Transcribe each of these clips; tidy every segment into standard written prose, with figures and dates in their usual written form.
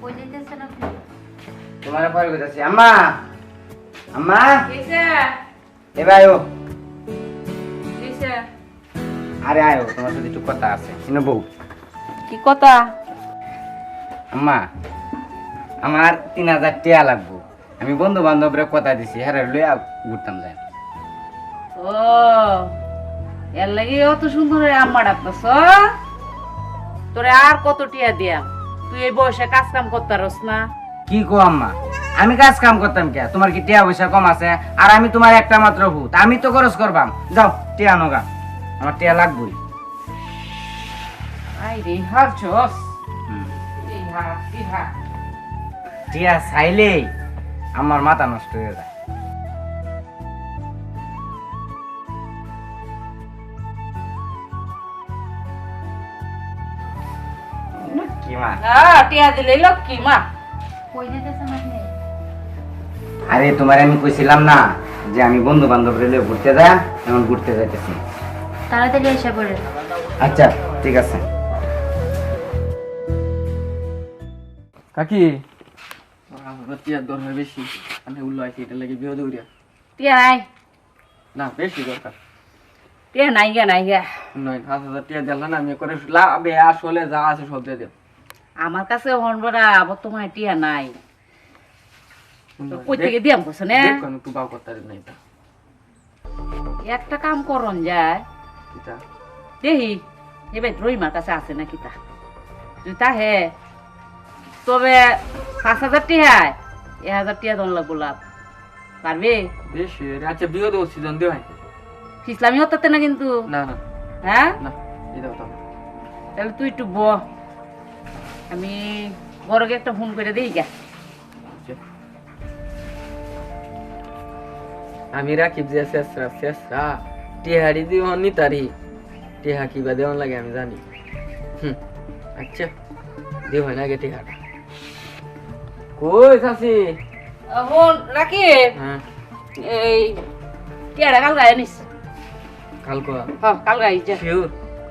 কই যাইতেছেন আপনি? তোমার পরে কইতাছি আম্মা আম্মা কিসে এবার আয়ো। কিসে আরে আয়ো, তোমার সাথে একটু কথা আছে। চিনো বউ? কি কথা? আম্মা আমার 3000 টাকা লাগবো। আমি বন্ধু বান্ধবরা কথা দিছি, হ্যাঁ লইয়া ঘুরতাম যাই। ও এর লাগি অত সুন্দর আম্মা ডাকতেছ? তোরে আর কত টিয়া দিয়া? তুই এই বয়সে কাজ কাম করতারস না? কি কো আম্মা, আমি কাজ কাম করতাম কে? তোমার কি টিয়া পয়সা কম আছে? আর আমি তোমার একটা মাত্র ভূত, আমি তো খরচ করবাম। যাও টিয়া নগা, আমার টিয়া লাগবই। আই রে হার জস ইহা টিয়া চাইলেই আমার মাথা নষ্ট হয়ে যায়। কি মা? টিয়া দিলে লক্ষ্মী মা। কই যাইতেছেন আপনি? আরে তোমার আমি কইছিলাম না যে আমি বন্ধু বান্ধব রেলে ঘুরতে যা, এখন ঘুরতে যাইতেছি। তাড়াতাড়ি এসে পড়ে। আচ্ছা ঠিক আছে। কাকি টিয়ার দরকার বেশি, আমি উল্লো আছি এটা লাগে বিয়ে দৌড়িয়া। টিয়া নাই, না বেশি দরকার টিয়া নাই গা নয়। 5,000 টিয়া দিল না, আমি করে লাভে আসলে যা আছে সব দিয়ে দেব। আমার কাছে হনবরা বর্তমানে টিয়া নাই। কই থেকে দিয়াম কছ না? দেখুন একটু বাউ করতে পারি না এটা একটা কাম করন যায়, এটা দেহি এবার রহিমার কাছে আছে নাকি তা তুই তা হে তবে 5,000 টিহায় 1,000 টিহা দন লাগবো লাভ পারবে? বেশি আচ্ছা বিয়ে দেবো সিজন দিয়ে হয় ইসলামী হতে না কিন্তু, না না হ্যাঁ না এই দাও তাহলে। তাহলে তুই একটু ব, আমি বড়কে একটা ফোন করে দিই গা। আচ্ছা। আমি রাখিব যে শেষরা শেষরা টিহারি দিব নি তারি টিহা কিবা দেওয়ান লাগে আমি জানি। আচ্ছা দেব হয় না গে টিহাটা কই চাচি? ফোন রাখি, হ্যাঁ এই টিয়াটা কাল গায়ে নিস। কালকে হ্যাঁ কাল গাই যা। শিওর?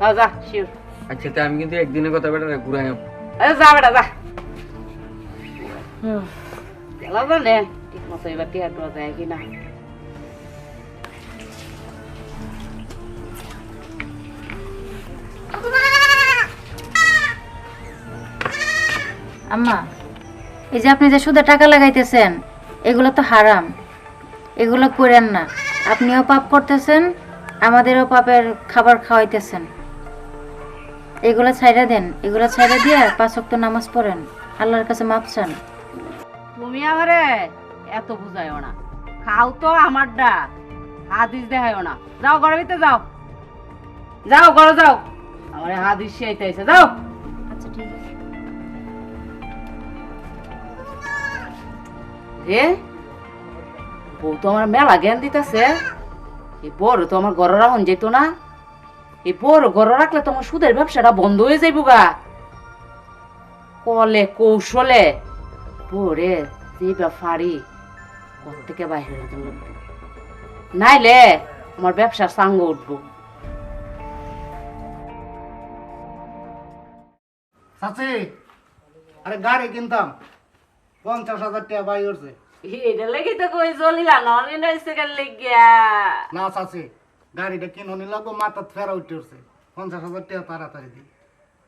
হ্যাঁ যা শিওর। আচ্ছা তা আমি কিন্তু একদিনের কথা বেটা ঘুরাই যা বেটা যা। গেলাম জানে ঠিক মতো এবার টিয়াটা যায় কিনা। আম্মা, এই যে আপনি যে সুদে টাকা লাগাইতেছেন, এগুলো তো হারাম। এগুলো করেন না। আপনিও পাপ করতেছেন, আমাদেরও পাপের খাবার খাওয়াইতেছেন। এগুলো ছাইড়া দেন। এগুলো ছাইড়া দিয়ে 5 ওয়াক্ত নামাজ পড়েন, আল্লাহর কাছে মাপ চান। তুমি আমারে এত বুঝাইও না, খাও তো আমার ডা, হাদিস দেখাইও না। যাও ঘরের ভিতরে যাও, যাও ঘরে যাও, আমারে হাদিস শিখাইতেছে যাও। আচ্ছা ঠিক আছে। রে বউ তো আমার মেলা জ্ঞান দিতেছে। এই বড় তো আমার ঘরে রাখুন যেত না, এই বড় ঘরে রাখলে তোমার সুদের ব্যবসাটা বন্ধ হয়ে যাইব গা। কলে কৌশলে বরে যে ব্যাপারি ঘর থেকে বাইরে হয়ে গেল, নাইলে আমার ব্যবসার সাঙ্গ উঠবো। চাচি আরে গাড়ি কিনতাম 50,000 টাকা বাই করছে। এটা লেগে তো কই চলিলা নলি নাইছে কেন লেগিয়া? না চাচি গাড়িটা কিনুনি লাগবো, মাথার ফেরা উঠে উঠছে। 50,000 টাকা তাড়াতাড়ি দিই।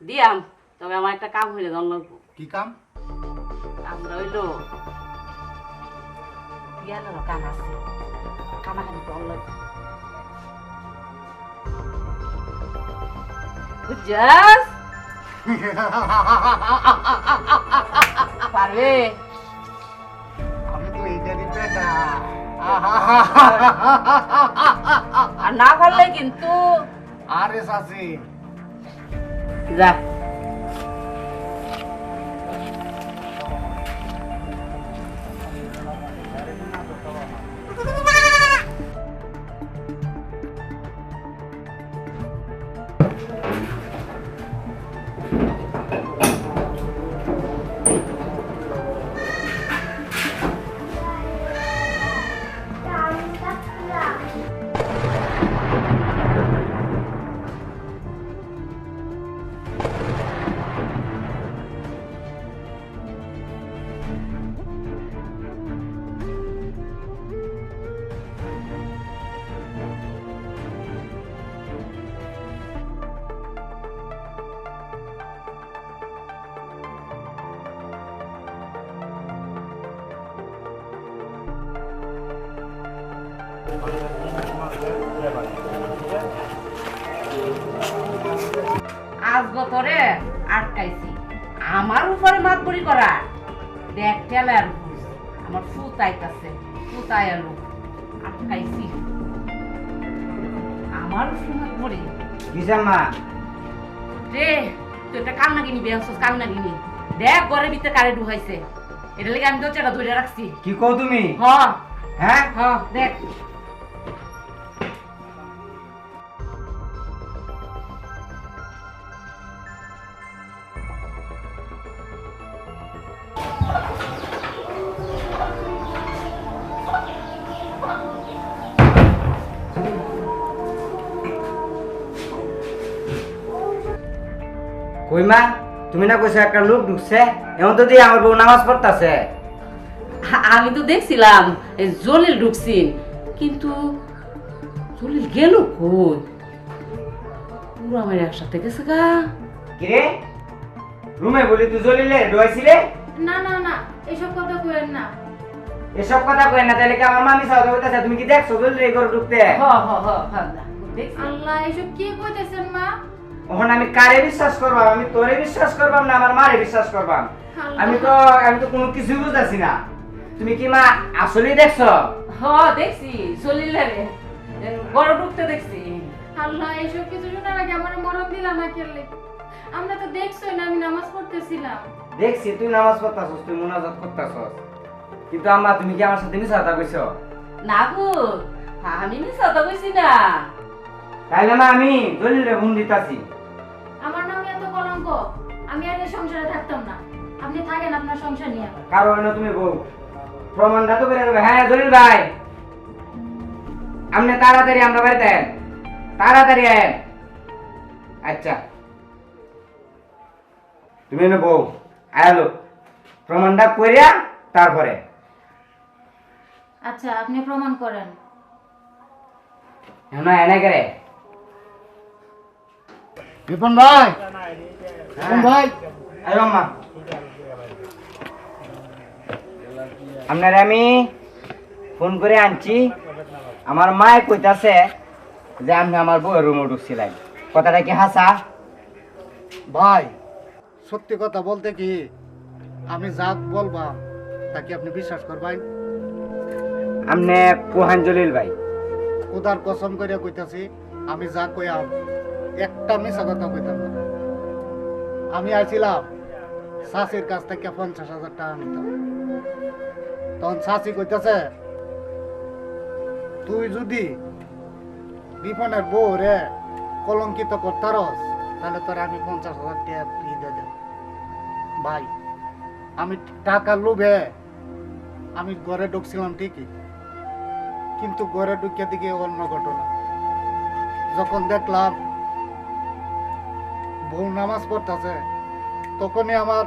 দিয়াম, তবে আমার একটা কাম হইলে দন লাগবো। কি কাম? আমরা হইলো ইয়ালের কাম আছে, কামাখানি দন লাগবো। বুঝছাস? পারবে? আমি তো এইটারই বেটা। আর না পারলে কিন্তু আরে চাচি যা। আজ গতরে আটকাইছি আমার উপরে মাতবরি করা দেখ টেলার আমার ফুত আইতাছে ফুত আয়ালো আটকাইছি আমার উপরে মাতবরি বিজাম্মা রে তুই একটা কান্না কিনি বেহসস কান্না কিনি দেখ ঘরের ভিতরে কারে ঢুকাইছে এটা লেগে আমি দরজাটা ধরে রাখছি কি কও তুমি হ হ্যাঁ হ দেখ কই মা তুমি না কইছো একটা লোক ঢুকছে এমন তো দিয়ে আমার বউ নামাজ পড়তাছে আমি তো দেখছিলাম এই জলিল ঢুকছিন কিন্তু জলিল গেল কই পুরো আমার একসাথে গেছে গা কি রে রুমে বলি তুই জ্বলিলে ডুয়াইছিলে না না না এসব কথা কইেন না। এসব কথা কই না তাহলে কি আমার মামি সাউদা কইতাছে তুমি কি দেখছো জ্বলি রে ঘরে ঢুকতে হ হ হ হ দেখছি আল্লাহ এসব কি কইতেছেন মা? ওখানে আমি কারে বিশ্বাস করবাম আমি তোরে বিশ্বাস করবাম না আমার মারে বিশ্বাস করবাম আমি তো কোনো কিছু বুঝতাছি না তুমি কি মা আসলেই দেখছো হ দেখছি জলিল রে বড় ঢুকতে দেখছি আল্লাহ এসব কিছু শোনার আগে আমার মরণ দিলা না কেলে? আমরা তো দেখছই না আমি নামাজ পড়তেছিলাম। দেখছি তুই নামাজ পড়তাছস তুই মুনাজাত করতাছস কিন্তু আম্মা তুমি কি আমার সাথে মিছা কথা কইছো না গো আমি মিস কথা কইছি না তাইলে না আমি দলিলে ফোন দিতাছি আমার নামে এত কলঙ্ক, আমি আর এই সংসারে থাকতাম না। আপনি থাকেন আপনার সংসার নিয়ে। কারণ তুমি বউ প্রমাণটা তো করে দেবে হ্যাঁ দলিল ভাই আপনি তাড়াতাড়ি আমরা বাড়িতে আয়েন তাড়াতাড়ি আয়েন আচ্ছা তুমি এনে বউ আয়ালো প্রমাণটা করিয়া তারপরে আচ্ছা আপনি প্রমাণ করেন। এনে এনে করে বিপন ভাই বিপন ভাই আয় আম্মা আপনারে আমি ফোন করে আনছি আমার মায়ে কইতাছে যে আপনি আমার বউয়ের রুমে ঢুকছিলেন কথাটা কি হাসা ভাই সত্যি কথা বলতে কি আমি যা বলবা তা কি আপনি বিশ্বাস করবেন? আপনি কোহান জলিল ভাই খোদার কসম করে কইতাছি আমি যা কইয়াম একটা মিছা কথা কইতাম না। আমি আইছিলাম শাশির কাছ থেকে 50,000 টাকা নিতাম, তখন শাশি কইতাছে তুই যদি বিপনের বউ রে কলঙ্কিত করতারস তাহলে তোর আমি 50,000 টাকা ফ্রি দিয়ে দেব। ভাই আমি টাকা লোভে আমি ঘরে ঢুকছিলাম ঠিকই, কিন্তু ঘরে ঢুকে দিকে অন্য ঘটনা। যখন দেখলাম বউ নামাজ পড়তেছে তখনই আমার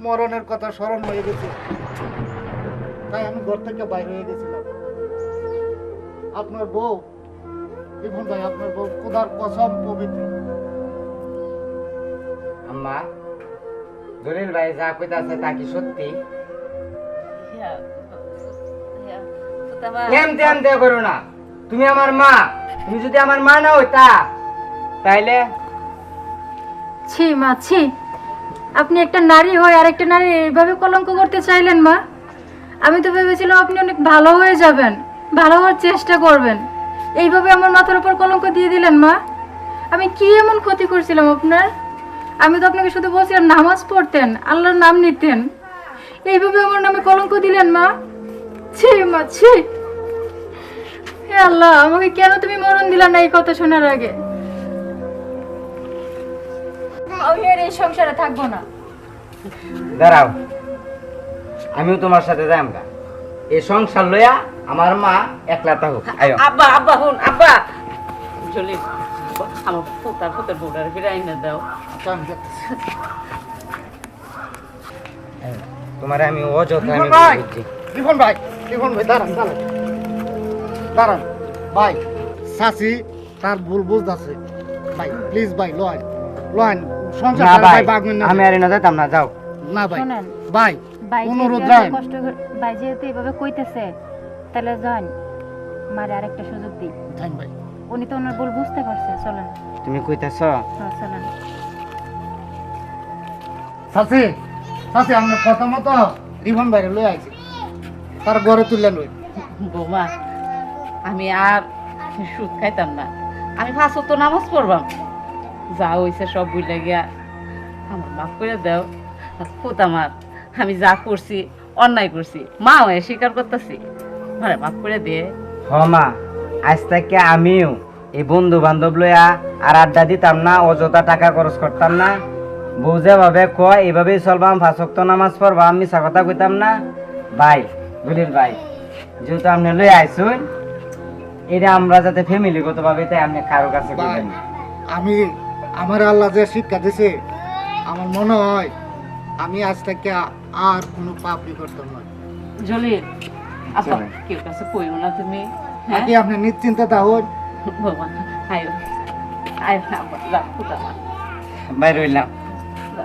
মরণের কথা স্মরণ হয়ে গেছে, তাই আমি ঘর থেকে বাইরে হয়ে গেছিলাম। আপনার বউ দেখুন ভাই, আপনার বউ খোদার কসম পবিত্র। আম্মা জলিল ভাই যা কইতাছে তা কি সত্যি এমতে এমতে করো না তুমি আমার মা তুমি যদি আমার মা না হইতা তাইলে ছি মা ছি, আপনি একটা নারী হয়ে আরেকটা নারী এইভাবে কলঙ্ক করতে চাইলেন মা? আমি তো ভেবেছিলাম আপনি অনেক ভালো হয়ে যাবেন, ভালো হওয়ার চেষ্টা করবেন, এইভাবে আমার মাথার উপর কলঙ্ক দিয়ে দিলেন মা। আমি কি এমন ক্ষতি করছিলাম আপনার? আমি তো আপনাকে শুধু বলছিলাম নামাজ পড়তেন, আল্লাহর নাম নিতেন, এইভাবে আমার নামে কলঙ্ক দিলেন মা। ছি মা ছি, হে আল্লাহ আমাকে কেন তুমি মরণ দিলা না এই কথা শোনার আগে? আমি আর এই সংসারে থাকবো না। দাঁড়াও আমিও তোমার সাথে যাই আমরা এই সংসার লইয়া আমার মা একলা থাকুক আয়ো আব্বা আব্বা হুন আব্বা জলিল আমার ফুতার ফুতার বউটার ফিরাই না দাও। আচ্ছা, আমি দেখতেছি। তোমার আমি অযথা বিপন আমি ভাই বুঝছি বিপন ভাই বিপন ভাই দাঁড়ান দাঁড়ান দাঁড়ান ভাই, শাশি তার ভুল বুঝতেছে ভাই, প্লিজ ভাই লয় লয় সংসার না ভাই ভাই বাগবেন না আমি আর না যাইতাম না যাও না ভাই শোনেন, ভাই ভাই অনুরোধ যেহেতু রাখেন। কষ্ট ভাই যেহেতু এভাবে কইতেছে তাহলে যান। মারে আরেকটা সুযোগ দিই। থাইন ভাই। উনি তো ওনার ভুল বুঝতে পারছে, চলেন। তুমি কইতাছ হ্যাঁ চলেন। চাচি চাচি আমি প্রথমত রিপন ভাইরে লই আইছি, তার ঘরে তুললেন ওই। বৌমা আমি আর সুদ খাইতাম না, আমি পাঁচ ওয়াক্ত নামাজ পড়বাম। যা হইছে সব বুঝলে গিয়া আমার মাফ করে দাও। খুদ আমার আমি যা করছি অন্যায় করছি, মা হয়ে স্বীকার করতেছি, মানে মাফ করে দিয়ে। হ মা, আজ থেকে আমিও এই বন্ধু বান্ধব লইয়া আর আড্ডা দিতাম না, অযথা টাকা খরচ করতাম না। বউ যেভাবে কয় এইভাবেই চলবাম, 5 ওয়াক্ত নামাজ পড়বা, আমি মিছা কথা কইতাম না। ভাই বুঝলেন ভাই, যেহেতু আপনি লই আইসুন, এটা আমরা যাতে ফ্যামিলিগত ভাবে তাই আপনি কারো কাছে ভাই কইবেন না। আমি আমার আল্লাহ যে শিক্ষা দিছে, আমার মনে হয় আমি আজ থেকে আর কোনো পাপই করতাম না। জলিল আপা চলেন। কেউ কাছে কইও না তুমি, হ্যাঁ আগে আপনি নিশ্চিন্তে থাকুন। বৌমা আয়ো আয় না, যা খুদ আমার ভাই রইলাম। যা।